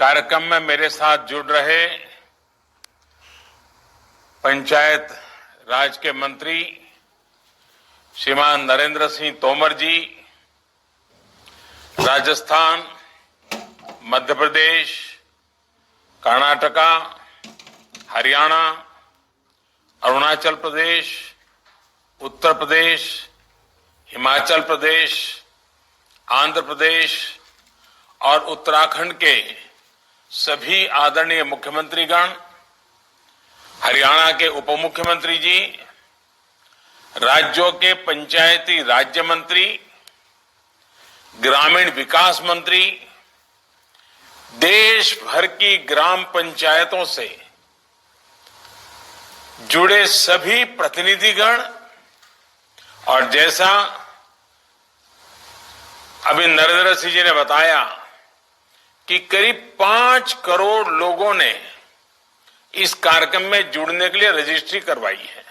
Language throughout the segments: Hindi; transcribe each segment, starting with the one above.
कार्यक्रम में मेरे साथ जुड़ रहे पंचायत राज के मंत्री श्रीमान नरेंद्र सिंह तोमर जी, राजस्थान, मध्य प्रदेश, कर्नाटका, हरियाणा, अरुणाचल प्रदेश, उत्तर प्रदेश, हिमाचल प्रदेश, आंध्र प्रदेश और उत्तराखंड के सभी आदरणीय मुख्यमंत्रीगण, हरियाणा के उप मुख्यमंत्री जी, राज्यों के पंचायती राज्य मंत्री, ग्रामीण विकास मंत्री, देश भर की ग्राम पंचायतों से जुड़े सभी प्रतिनिधिगण और जैसा अभी नरेंद्र सिंह जी ने बताया कि करीब 5 करोड़ लोगों ने इस कार्यक्रम में जुड़ने के लिए रजिस्ट्री करवाई है।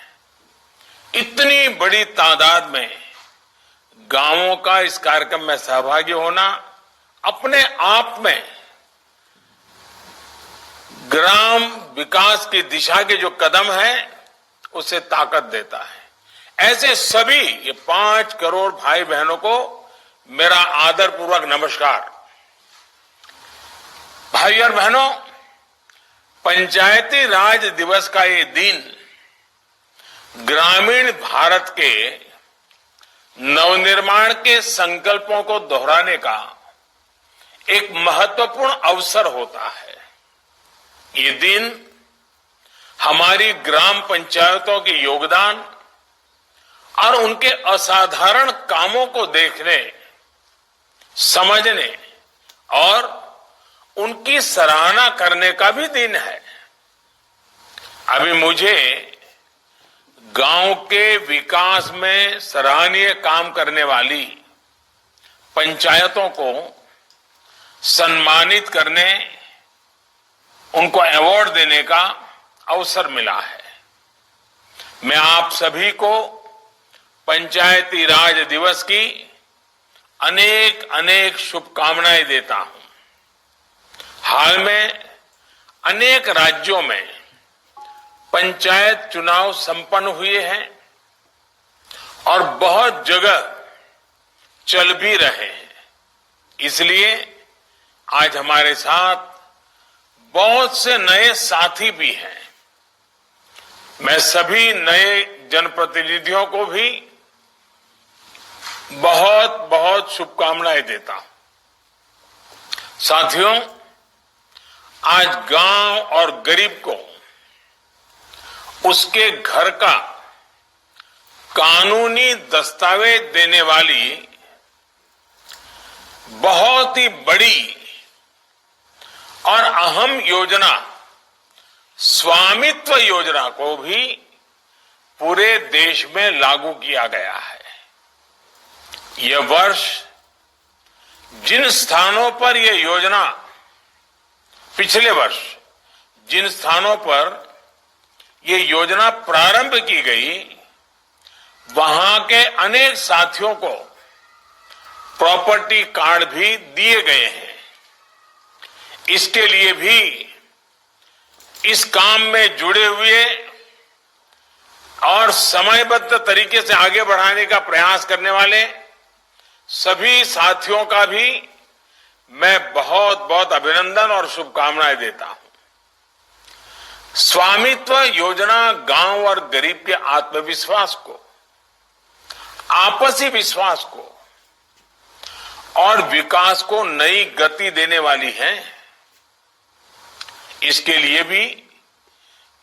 इतनी बड़ी तादाद में गांवों का इस कार्यक्रम में सहभागी होना अपने आप में ग्राम विकास की दिशा के जो कदम है उसे ताकत देता है। ऐसे सभी ये 5 करोड़ भाई बहनों को मेरा आदरपूर्वक नमस्कार। भाई और बहनों, पंचायती राज दिवस का ये दिन ग्रामीण भारत के नवनिर्माण के संकल्पों को दोहराने का एक महत्वपूर्ण अवसर होता है। ये दिन हमारी ग्राम पंचायतों के योगदान और उनके असाधारण कामों को देखने, समझने और उनकी सराहना करने का भी दिन है। अभी मुझे गांव के विकास में सराहनीय काम करने वाली पंचायतों को सम्मानित करने, उनको अवार्ड देने का अवसर मिला है। मैं आप सभी को पंचायती राज दिवस की अनेक अनेक शुभकामनाएं देता हूं। हाल में अनेक राज्यों में पंचायत चुनाव संपन्न हुए हैं और बहुत जगह चल भी रहे हैं। इसलिए आज हमारे साथ बहुत से नए साथी भी हैं। मैं सभी नए जनप्रतिनिधियों को भी बहुत बहुत शुभकामनाएं देता हूं। साथियों, आज गांव और गरीब को उसके घर का कानूनी दस्तावेज देने वाली बहुत ही बड़ी और अहम योजना स्वामित्व योजना को भी पूरे देश में लागू किया गया है। यह वर्ष जिन स्थानों पर यह योजना, पिछले वर्ष जिन स्थानों पर यह योजना प्रारंभ की गई, वहां के अनेक साथियों को प्रॉपर्टी कार्ड भी दिए गए हैं। इसके लिए भी इस काम में जुड़े हुए और समयबद्ध तरीके से आगे बढ़ाने का प्रयास करने वाले सभी साथियों का भी मैं बहुत बहुत अभिनंदन और शुभकामनाएं देता हूं। स्वामित्व योजना गांव और गरीब के आत्मविश्वास को, आपसी विश्वास को और विकास को नई गति देने वाली है। इसके लिए भी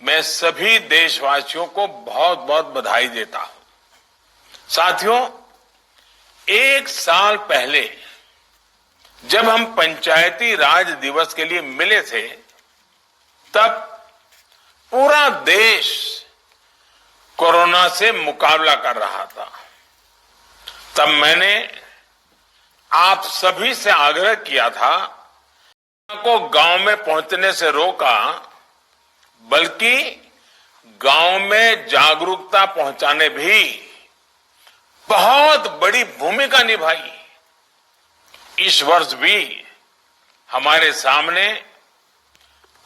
मैं सभी देशवासियों को बहुत बहुत बधाई देता हूं। साथियों, 1 साल पहले जब हम पंचायती राज दिवस के लिए मिले थे, तब पूरा देश कोरोना से मुकाबला कर रहा था। तब मैंने आप सभी से आग्रह किया था को गांव में पहुंचने से रोका, बल्कि गांव में जागरूकता पहुंचाने भी बहुत बड़ी भूमिका निभाई। इस वर्ष भी हमारे सामने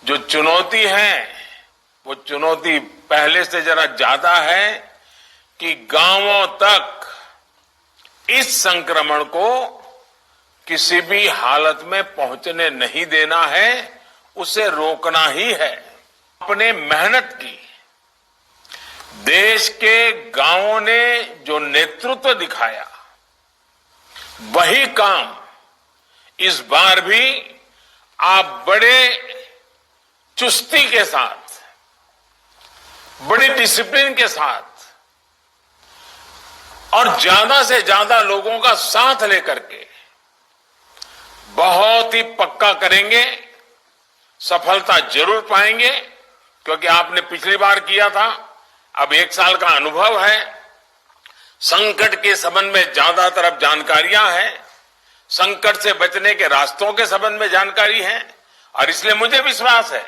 जो चुनौती है वो चुनौती पहले से जरा ज्यादा है कि गांवों तक इस संक्रमण को किसी भी हालत में पहुंचने नहीं देना है, उसे रोकना ही है। अपने मेहनत की देश के गांवों ने जो नेतृत्व दिखाया, वही काम इस बार भी आप बड़े चुस्ती के साथ, बड़ी डिसिप्लिन के साथ और ज्यादा से ज्यादा लोगों का साथ लेकर के बहुत ही पक्का करेंगे, सफलता जरूर पाएंगे। क्योंकि आपने पिछली बार किया था, अब 1 साल का अनुभव है, संकट के संबंध में ज्यादातर अब जानकारियां हैं, संकट से बचने के रास्तों के संबंध में जानकारी है। और इसलिए मुझे विश्वास है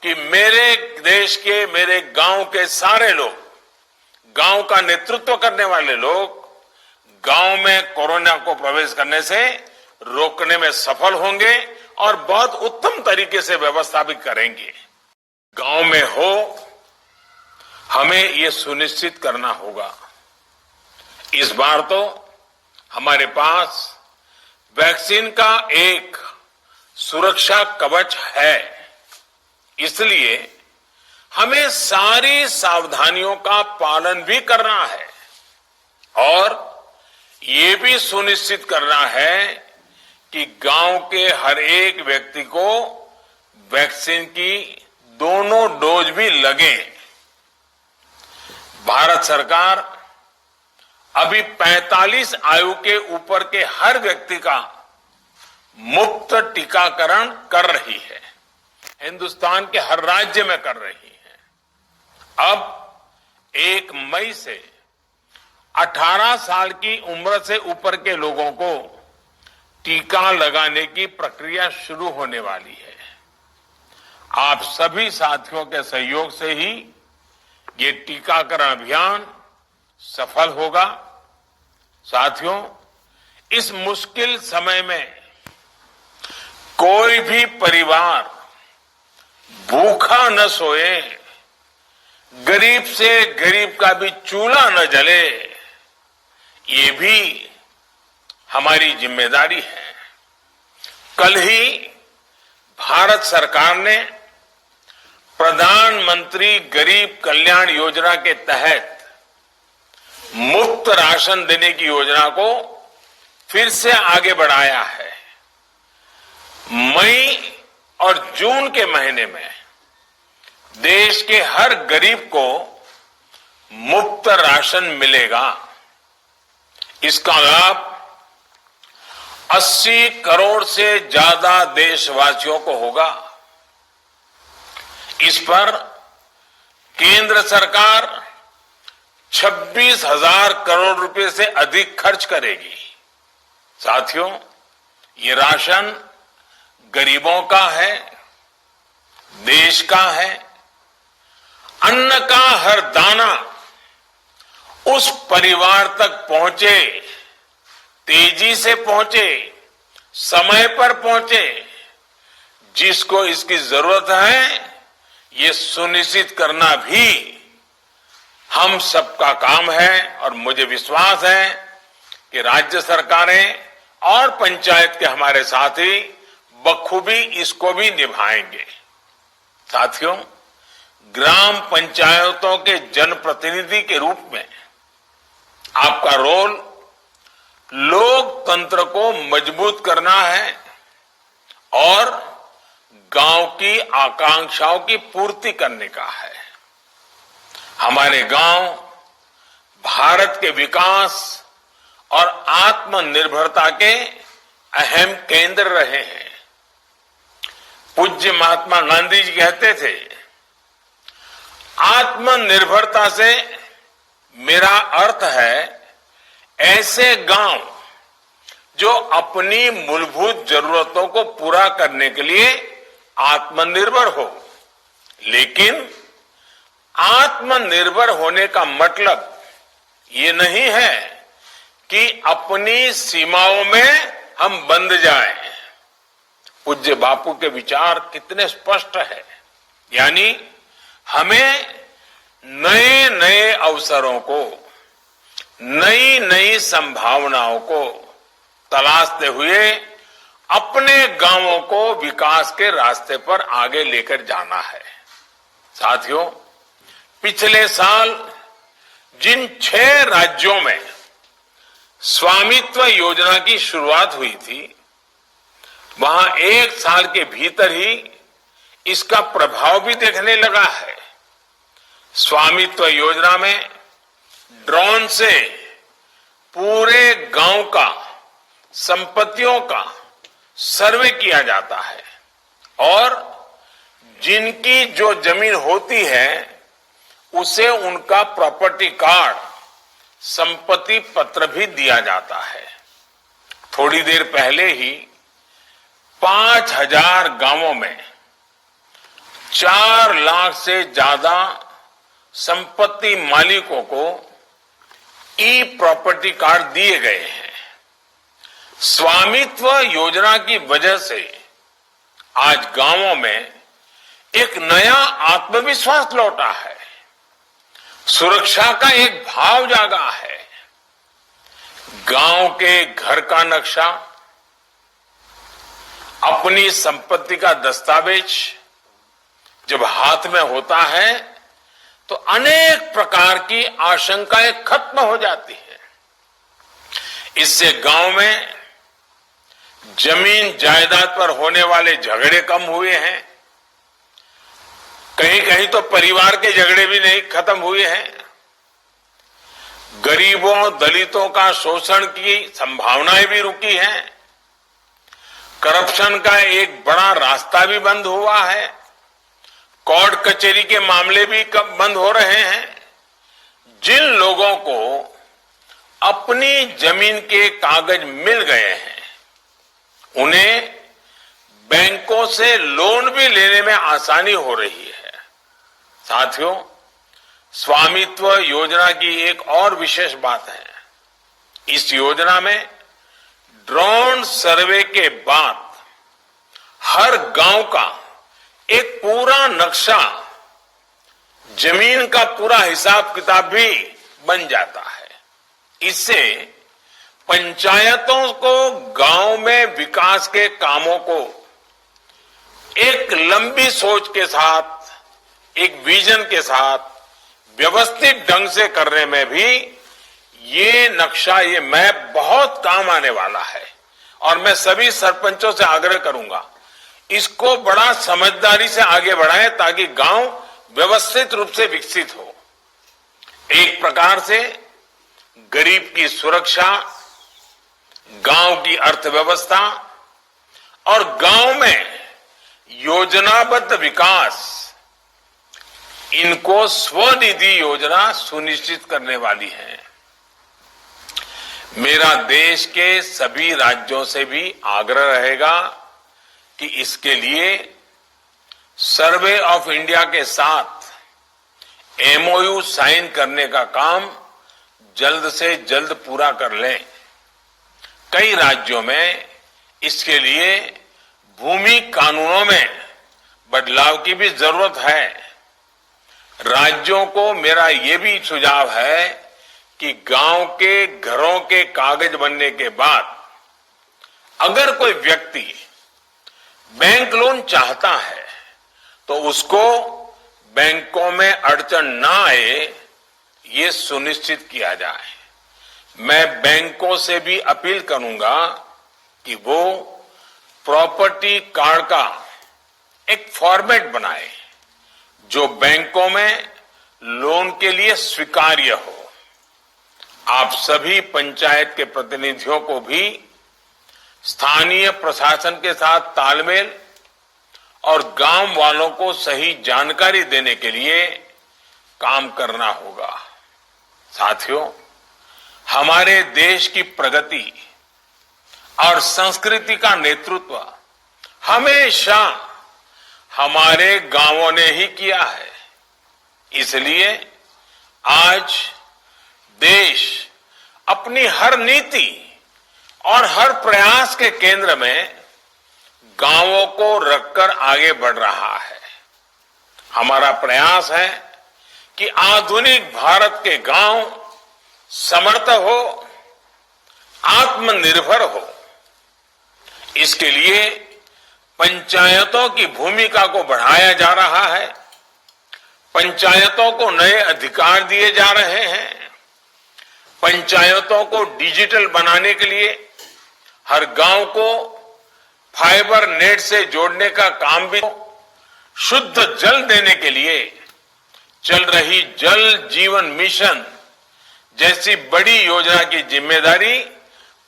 कि मेरे देश के, मेरे गांव के सारे लोग, गांव का नेतृत्व करने वाले लोग गांव में कोरोना को प्रवेश करने से रोकने में सफल होंगे और बहुत उत्तम तरीके से व्यवस्था भी करेंगे। गांव में हो, हमें ये सुनिश्चित करना होगा। इस बार तो हमारे पास वैक्सीन का एक सुरक्षा कवच है, इसलिए हमें सारी सावधानियों का पालन भी करना है और ये भी सुनिश्चित करना है कि गांव के हर एक व्यक्ति को वैक्सीन की दोनों डोज भी लगे। भारत सरकार अभी 45 आयु के ऊपर के हर व्यक्ति का मुफ्त टीकाकरण कर रही है, हिंदुस्तान के हर राज्य में कर रही है। अब 1 मई से 18 साल की उम्र से ऊपर के लोगों को टीका लगाने की प्रक्रिया शुरू होने वाली है। आप सभी साथियों के सहयोग से ही ये टीकाकरण अभियान सफल होगा। साथियों, इस मुश्किल समय में कोई भी परिवार भूखा न सोए, गरीब से गरीब का भी चूल्हा न जले, ये भी हमारी जिम्मेदारी है। कल ही भारत सरकार ने प्रधानमंत्री गरीब कल्याण योजना के तहत मुफ्त राशन देने की योजना को फिर से आगे बढ़ाया है। मई और जून के महीने में देश के हर गरीब को मुफ्त राशन मिलेगा। इसका लाभ 80 करोड़ से ज्यादा देशवासियों को होगा। इस पर केंद्र सरकार 26,000 करोड़ रुपए से अधिक खर्च करेगी। साथियों, ये राशन गरीबों का है, देश का है। अन्न का हर दाना उस परिवार तक पहुंचे, तेजी से पहुंचे, समय पर पहुंचे, जिसको इसकी जरूरत है, ये सुनिश्चित करना भी हम सबका काम है। और मुझे विश्वास है कि राज्य सरकारें और पंचायत के हमारे साथी बखूबी इसको भी निभाएंगे। साथियों, ग्राम पंचायतों के जनप्रतिनिधि के रूप में आपका रोल लोकतंत्र को मजबूत करना है और गांव की आकांक्षाओं की पूर्ति करने का है। हमारे गांव भारत के विकास और आत्मनिर्भरता के अहम केंद्र रहे हैं। पूज्य महात्मा गांधी जी कहते थे, आत्मनिर्भरता से मेरा अर्थ है ऐसे गांव जो अपनी मूलभूत जरूरतों को पूरा करने के लिए आत्मनिर्भर हो। लेकिन आत्मनिर्भर होने का मतलब ये नहीं है कि अपनी सीमाओं में हम बंध जाएं। पूज्य बापू के विचार कितने स्पष्ट है। यानी हमें नए नए अवसरों को, नई नई संभावनाओं को तलाशते हुए अपने गांवों को विकास के रास्ते पर आगे लेकर जाना है। साथियों, पिछले साल जिन 6 राज्यों में स्वामित्व योजना की शुरुआत हुई थी, वहां 1 साल के भीतर ही इसका प्रभाव भी देखने लगा है। स्वामित्व योजना में ड्रोन से पूरे गांव का, संपत्तियों का सर्वे किया जाता है और जिनकी जो जमीन होती है उसे उनका प्रॉपर्टी कार्ड, संपत्ति पत्र भी दिया जाता है। थोड़ी देर पहले ही 5000 गांवों में 4 लाख से ज्यादा संपत्ति मालिकों को ई प्रॉपर्टी कार्ड दिए गए हैं। स्वामित्व योजना की वजह से आज गांवों में एक नया आत्मविश्वास लौटा है, सुरक्षा का एक भाव जागा है। गांव के घर का नक्शा, अपनी संपत्ति का दस्तावेज जब हाथ में होता है तो अनेक प्रकार की आशंकाएं खत्म हो जाती है। इससे गांव में जमीन जायदाद पर होने वाले झगड़े कम हुए हैं। कहीं कहीं तो परिवार के झगड़े भी नहीं खत्म हुए हैं। गरीबों, दलितों का शोषण की संभावनाएं भी रुकी हैं। करप्शन का एक बड़ा रास्ता भी बंद हुआ है। कोर्ट कचहरी के मामले भी कब बंद हो रहे हैं। जिन लोगों को अपनी जमीन के कागज मिल गए हैं, उन्हें बैंकों से लोन भी लेने में आसानी हो रही है। साथियों, स्वामित्व योजना की एक और विशेष बात है। इस योजना में ड्रोन सर्वे के बाद हर गांव का एक पूरा नक्शा, जमीन का पूरा हिसाब किताब भी बन जाता है। इससे पंचायतों को गांव में विकास के कामों को एक लंबी सोच के साथ, एक विजन के साथ व्यवस्थित ढंग से करने में भी ये नक्शा, ये मैप बहुत काम आने वाला है। और मैं सभी सरपंचों से आग्रह करूंगा, इसको बड़ा समझदारी से आगे बढ़ाएं ताकि गांव व्यवस्थित रूप से विकसित हो। एक प्रकार से गरीब की सुरक्षा, गांव की अर्थव्यवस्था और गांव में योजनाबद्ध विकास, इनको स्वनिधि योजना सुनिश्चित करने वाली है। मेरा देश के सभी राज्यों से भी आग्रह रहेगा कि इसके लिए सर्वे ऑफ इंडिया के साथ एमओयू साइन करने का काम जल्द से जल्द पूरा कर लें। कई राज्यों में इसके लिए भूमि कानूनों में बदलाव की भी जरूरत है। राज्यों को मेरा ये भी सुझाव है कि गांव के घरों के कागज बनने के बाद अगर कोई व्यक्ति बैंक लोन चाहता है तो उसको बैंकों में अड़चन ना आए, ये सुनिश्चित किया जाए। मैं बैंकों से भी अपील करूंगा कि वो प्रॉपर्टी कार्ड का एक फॉर्मेट बनाए जो बैंकों में लोन के लिए स्वीकार्य हो। आप सभी पंचायत के प्रतिनिधियों को भी स्थानीय प्रशासन के साथ तालमेल और गांव वालों को सही जानकारी देने के लिए काम करना होगा। साथियों, हमारे देश की प्रगति और संस्कृति का नेतृत्व हमेशा हमारे गांवों ने ही किया है। इसलिए आज देश अपनी हर नीति और हर प्रयास के केंद्र में गांवों को रखकर आगे बढ़ रहा है। हमारा प्रयास है कि आधुनिक भारत के गांव समर्थ हो, आत्मनिर्भर हो। इसके लिए पंचायतों की भूमिका को बढ़ाया जा रहा है। पंचायतों को नए अधिकार दिए जा रहे हैं। पंचायतों को डिजिटल बनाने के लिए हर गांव को फाइबर नेट से जोड़ने का काम भी, शुद्ध जल देने के लिए चल रही जल जीवन मिशन जैसी बड़ी योजना की जिम्मेदारी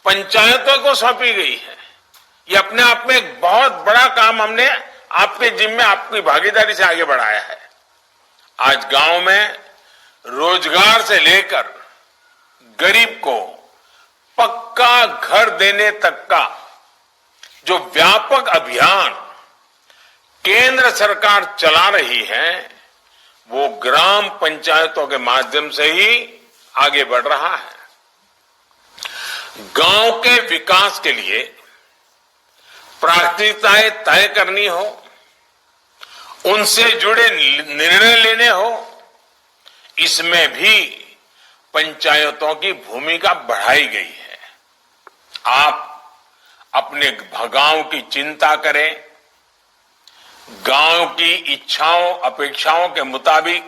पंचायतों को सौंपी गई है। ये अपने आप में एक बहुत बड़ा काम हमने आपके जिम्मे, आपकी भागीदारी से आगे बढ़ाया है। आज गांव में रोजगार से लेकर गरीब को पक्का घर देने तक का जो व्यापक अभियान केंद्र सरकार चला रही है, वो ग्राम पंचायतों के माध्यम से ही आगे बढ़ रहा है। गांव के विकास के लिए प्राथमिकताएं तय करनी हो, उनसे जुड़े निर्णय लेने हो, इसमें भी पंचायतों की भूमिका बढ़ाई गई है। आप अपने गांव की चिंता करें, गांव की इच्छाओं अपेक्षाओं के मुताबिक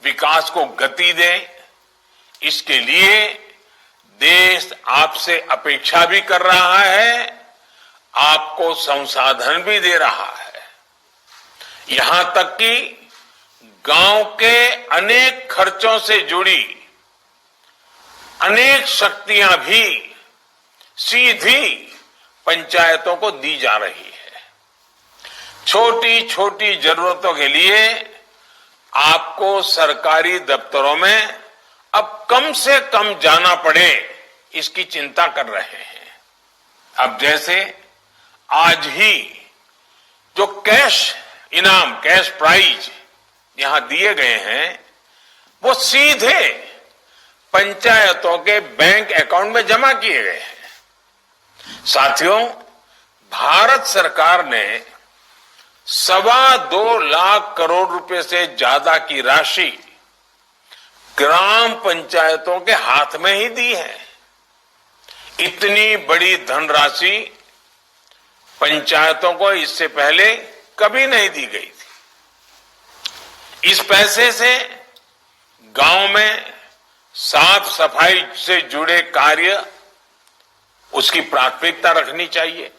विकास को गति दें। इसके लिए देश आपसे अपेक्षा भी कर रहा है, आपको संसाधन भी दे रहा है। यहां तक कि गांव के अनेक खर्चों से जुड़ी अनेक शक्तियां भी सीधी पंचायतों को दी जा रही है। छोटी छोटी जरूरतों के लिए आपको सरकारी दफ्तरों में अब कम से कम जाना पड़े, इसकी चिंता कर रहे हैं। अब जैसे आज ही जो कैश इनाम, कैश प्राइज यहां दिए गए हैं, वो सीधे पंचायतों के बैंक अकाउंट में जमा किए गए हैं। साथियों, भारत सरकार ने 2.25 लाख करोड़ रुपए से ज्यादा की राशि ग्राम पंचायतों के हाथ में ही दी है। इतनी बड़ी धनराशि पंचायतों को इससे पहले कभी नहीं दी गई थी। इस पैसे से गांव में साफ सफाई से जुड़े कार्य, उसकी प्राथमिकता रखनी चाहिए।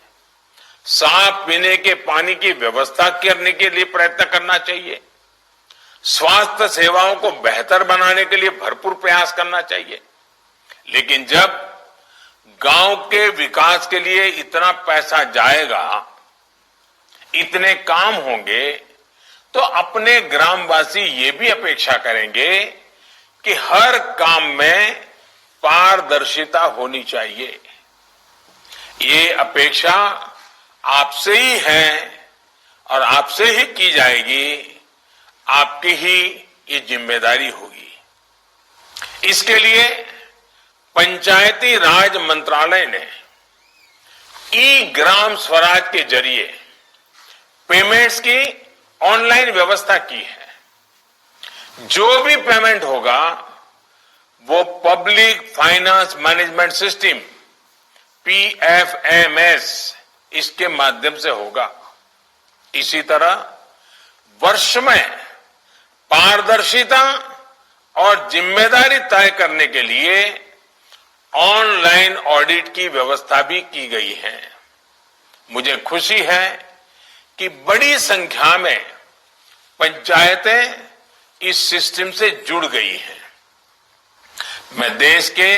साफ पीने के पानी की व्यवस्था करने के लिए प्रयत्न करना चाहिए। स्वास्थ्य सेवाओं को बेहतर बनाने के लिए भरपूर प्रयास करना चाहिए। लेकिन जब गांव के विकास के लिए इतना पैसा जाएगा, इतने काम होंगे, तो अपने ग्रामवासी ये भी अपेक्षा करेंगे कि हर काम में पारदर्शिता होनी चाहिए। ये अपेक्षा आपसे ही है और आपसे ही की जाएगी। आपकी ही ये जिम्मेदारी होगी। इसके लिए पंचायती राज मंत्रालय ने ई ग्राम स्वराज के जरिए पेमेंट्स की ऑनलाइन व्यवस्था की है। जो भी पेमेंट होगा वो public finance management system PFMS इसके माध्यम से होगा। इसी तरह वर्ष में पारदर्शिता और जिम्मेदारी तय करने के लिए ऑनलाइन ऑडिट की व्यवस्था भी की गई है। मुझे खुशी है कि बड़ी संख्या में पंचायतें इस सिस्टम से जुड़ गई हैं। मैं देश के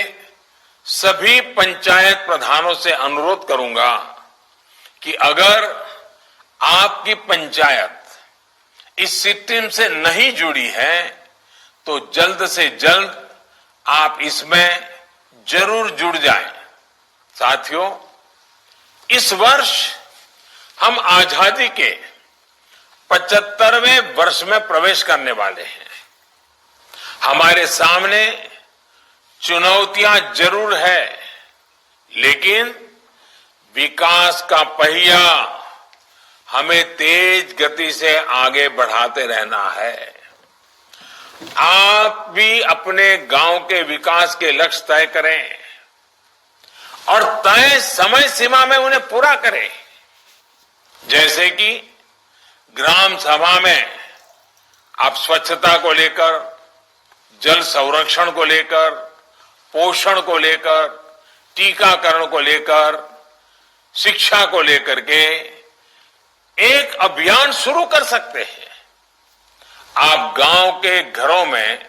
सभी पंचायत प्रधानों से अनुरोध करूंगा कि अगर आपकी पंचायत इस सिस्टम से नहीं जुड़ी है तो जल्द से जल्द आप इसमें जरूर जुड़ जाएं। साथियों, इस वर्ष हम आजादी के 75वें वर्ष में प्रवेश करने वाले हैं। हमारे सामने चुनौतियां जरूर है, लेकिन विकास का पहिया हमें तेज गति से आगे बढ़ाते रहना है। आप भी अपने गांव के विकास के लक्ष्य तय करें और तय समय सीमा में उन्हें पूरा करें। जैसे कि ग्राम सभा में आप स्वच्छता को लेकर, जल संरक्षण को लेकर, पोषण को लेकर, टीकाकरण को लेकर, शिक्षा को लेकर के एक अभियान शुरू कर सकते हैं। आप गांव के घरों में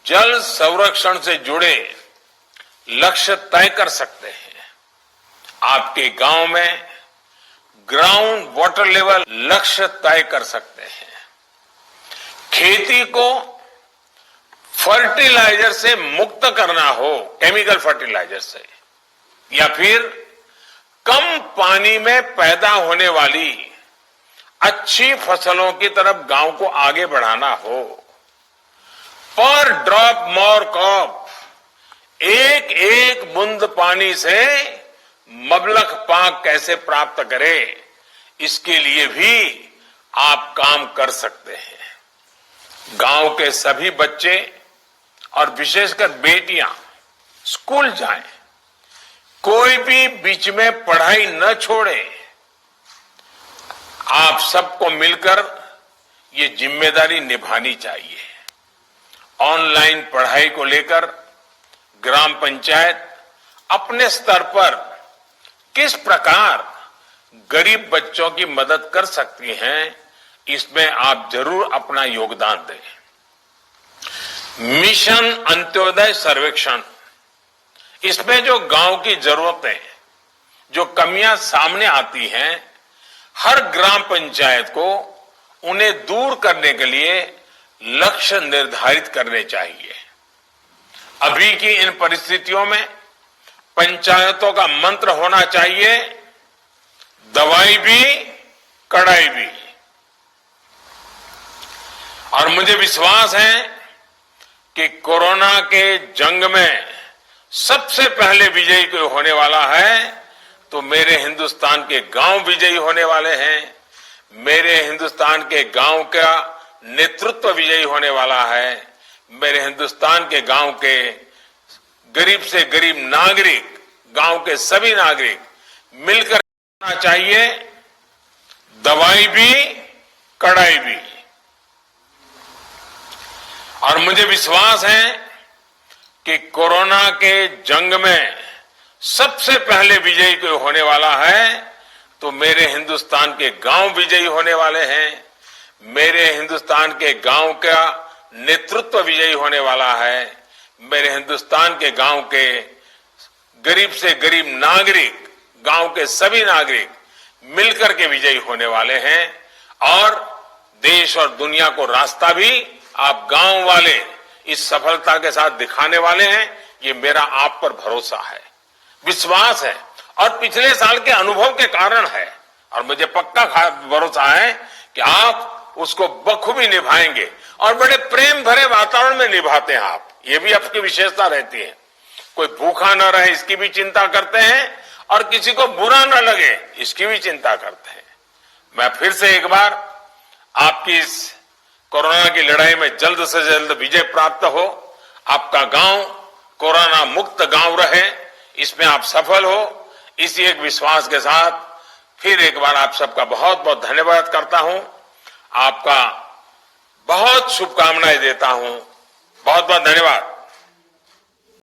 जल संरक्षण से जुड़े लक्ष्य तय कर सकते हैं। आपके गांव में ग्राउंड वाटर लेवल लक्ष्य तय कर सकते हैं। खेती को फर्टिलाइजर से मुक्त करना हो, केमिकल फर्टिलाइजर से, या फिर कम पानी में पैदा होने वाली अच्छी फसलों की तरफ गांव को आगे बढ़ाना हो, पर ड्रॉप मोर क्रॉप, एक एक बूंद पानी से मबलख पाक कैसे प्राप्त करें, इसके लिए भी आप काम कर सकते हैं। गांव के सभी बच्चे और विशेषकर बेटियां स्कूल जाएं, कोई भी बीच में पढ़ाई न छोड़े। आप सबको मिलकर ये जिम्मेदारी निभानी चाहिए। ऑनलाइन पढ़ाई को लेकर ग्राम पंचायत अपने स्तर पर किस प्रकार गरीब बच्चों की मदद कर सकती हैं, इसमें आप जरूर अपना योगदान दें। मिशन अंत्योदय सर्वेक्षण, इसमें जो गांव की जरूरतें, जो कमियां सामने आती हैं, हर ग्राम पंचायत को उन्हें दूर करने के लिए लक्ष्य निर्धारित करने चाहिए। अभी की इन परिस्थितियों में पंचायतों का मंत्र होना चाहिए, दवाई भी कड़ाई भी। और मुझे विश्वास है कि कोरोना के जंग में सबसे पहले विजयी कोई होने वाला है तो मेरे हिंदुस्तान के गांव विजयी होने वाले हैं। मेरे हिंदुस्तान के गांव का नेतृत्व विजयी होने वाला है। मेरे हिंदुस्तान के गांव के गरीब से गरीब नागरिक, गांव के सभी नागरिक मिलकर करना चाहिए, दवाई भी कड़ाई भी। और मुझे विश्वास है कि कोरोना के जंग में सबसे पहले विजयी कोई होने वाला है तो मेरे हिंदुस्तान के गांव विजयी होने वाले हैं। मेरे हिंदुस्तान के गांव का नेतृत्व विजयी होने वाला है। मेरे हिंदुस्तान के गांव के गरीब से गरीब नागरिक, गांव के सभी नागरिक मिलकर के विजयी होने वाले हैं। और देश और दुनिया को रास्ता भी आप गांव वाले इस सफलता के साथ दिखाने वाले हैं। ये मेरा आप पर भरोसा है, विश्वास है और पिछले साल के अनुभव के कारण है। और मुझे पक्का भरोसा है कि आप उसको बखूबी निभाएंगे और बड़े प्रेम भरे वातावरण में निभाते हैं आप। ये भी आपकी विशेषता रहती है। कोई भूखा न रहे इसकी भी चिंता करते हैं और किसी को बुरा न लगे इसकी भी चिंता करते हैं। मैं फिर से एक बार आपकी इस कोरोना की लड़ाई में जल्द से जल्द विजय प्राप्त हो, आपका गांव कोरोना मुक्त गांव रहे, इसमें आप सफल हो, इसी एक विश्वास के साथ फिर एक बार आप सबका बहुत बहुत धन्यवाद करता हूं। आपका बहुत शुभकामनाएं देता हूं। बहुत बहुत धन्यवाद।